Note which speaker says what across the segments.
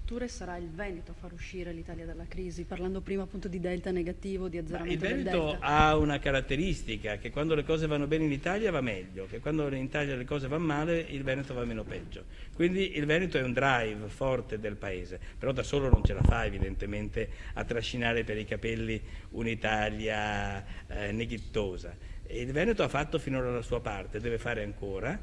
Speaker 1: infrastrutture sarà il Veneto a far uscire l'Italia dalla crisi, parlando prima appunto di delta negativo, di azzeramento del delta.
Speaker 2: Il Veneto ha una caratteristica, che quando le cose vanno bene in Italia va meglio, che quando in Italia le cose vanno male il Veneto va meno peggio. Quindi il Veneto è un drive forte del paese, però da solo non ce la fa evidentemente a trascinare per i capelli un'Italia neghittosa. Il Veneto ha fatto finora la sua parte, deve fare ancora,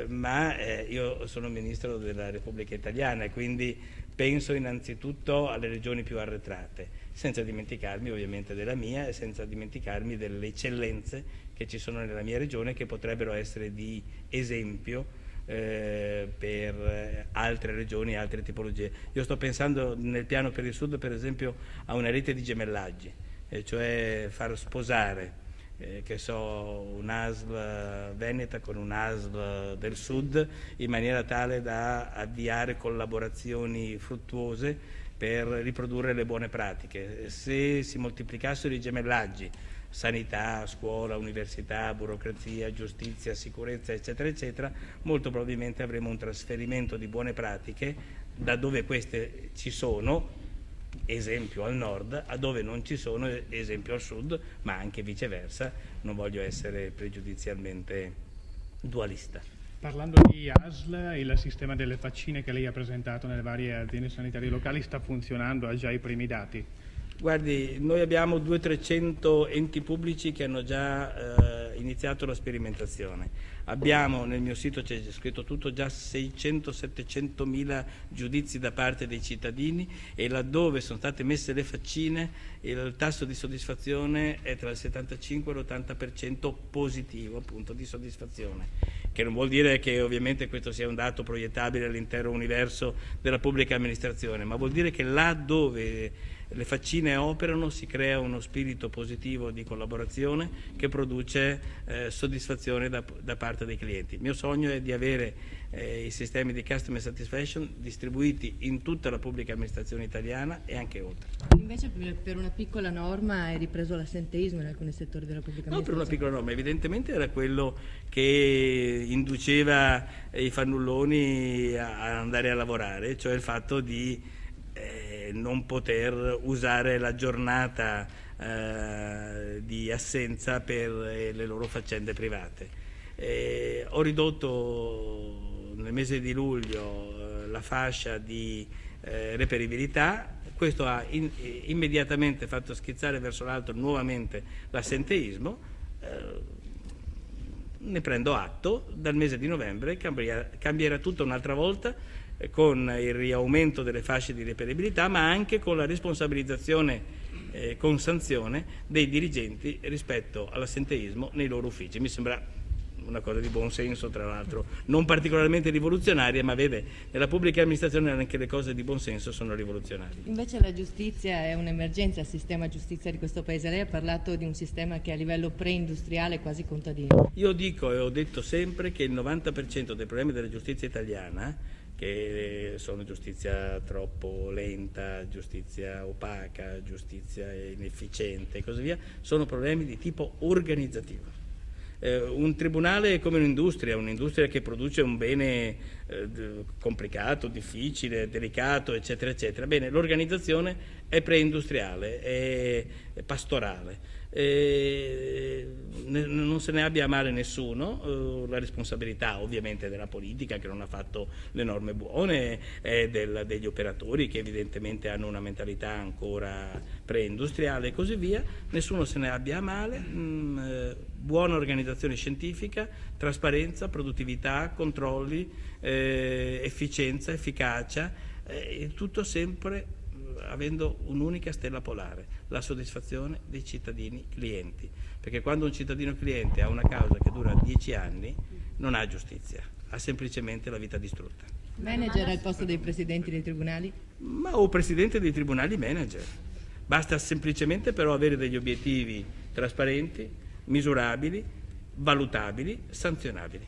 Speaker 2: ma io sono Ministro della Repubblica Italiana e quindi penso innanzitutto alle regioni più arretrate, senza dimenticarmi ovviamente della mia e senza dimenticarmi delle eccellenze che ci sono nella mia regione, che potrebbero essere di esempio per altre regioni e altre tipologie. Io sto pensando nel piano per il Sud per esempio a una rete di gemellaggi, cioè far sposare che so, un'ASL veneta con un'ASL del Sud, in maniera tale da avviare collaborazioni fruttuose per riprodurre le buone pratiche. Se si moltiplicassero i gemellaggi, sanità, scuola, università, burocrazia, giustizia, sicurezza, eccetera, eccetera, molto probabilmente avremo un trasferimento di buone pratiche da dove queste ci sono, esempio al nord, a dove non ci sono, esempio al sud, ma anche viceversa. Non voglio essere pregiudizialmente dualista.
Speaker 3: Parlando di ASL, il sistema delle vaccine che lei ha presentato nelle varie aziende sanitarie locali sta funzionando, ha già i primi dati?
Speaker 2: Guardi, noi abbiamo 200-300 enti pubblici che hanno già iniziato la sperimentazione. Abbiamo, nel mio sito c'è scritto tutto, già 600-700 mila giudizi da parte dei cittadini, e laddove sono state messe le vaccine il tasso di soddisfazione è tra il 75 e l'80% positivo, appunto, di soddisfazione, che non vuol dire che ovviamente questo sia un dato proiettabile all'intero universo della pubblica amministrazione, ma vuol dire che là dove le vaccine operano si crea uno spirito positivo di collaborazione che produce soddisfazione da parte dei clienti. Il mio sogno è di avere i sistemi di customer satisfaction distribuiti in tutta la pubblica amministrazione italiana e anche oltre.
Speaker 4: Invece per una piccola norma è ripreso l'assenteismo in alcuni settori della pubblica amministrazione?
Speaker 2: No, per una piccola norma, evidentemente era quello che induceva i fannulloni a andare a lavorare, cioè il fatto di non poter usare la giornata di assenza per le loro faccende private. Ho ridotto nel mese di luglio la fascia di reperibilità. Questo ha immediatamente fatto schizzare verso l'alto nuovamente l'assenteismo. Ne prendo atto, dal mese di novembre cambierà tutto un'altra volta, con il riaumento delle fasce di reperibilità, ma anche con la responsabilizzazione con sanzione dei dirigenti rispetto all'assenteismo nei loro uffici. Mi sembra una cosa di buon senso, tra l'altro, non particolarmente rivoluzionaria, ma vede, nella pubblica amministrazione anche le cose di buon senso sono rivoluzionarie.
Speaker 4: Invece la giustizia è un'emergenza, il sistema giustizia di questo Paese. Lei ha parlato di un sistema che a livello pre-industriale è quasi contadino.
Speaker 2: Io dico e ho detto sempre che il 90% dei problemi della giustizia italiana, che sono giustizia troppo lenta, giustizia opaca, giustizia inefficiente e così via, sono problemi di tipo organizzativo. Un tribunale è come un'industria che produce un bene complicato, difficile, delicato, eccetera, eccetera. Bene, l'organizzazione è preindustriale, è pastorale. Non se ne abbia a male nessuno, la responsabilità ovviamente della politica che non ha fatto le norme buone, degli operatori che evidentemente hanno una mentalità ancora preindustriale e così via. Nessuno se ne abbia a male, buona organizzazione scientifica, trasparenza, produttività, controlli, efficienza, efficacia, tutto sempre avendo un'unica stella polare, la soddisfazione dei cittadini clienti, perché quando un cittadino cliente ha una causa che dura 10 anni non ha giustizia, ha semplicemente la vita distrutta.
Speaker 4: Manager al posto dei presidenti dei tribunali?
Speaker 2: Ma o presidente dei tribunali manager, basta semplicemente però avere degli obiettivi trasparenti, misurabili, valutabili, sanzionabili.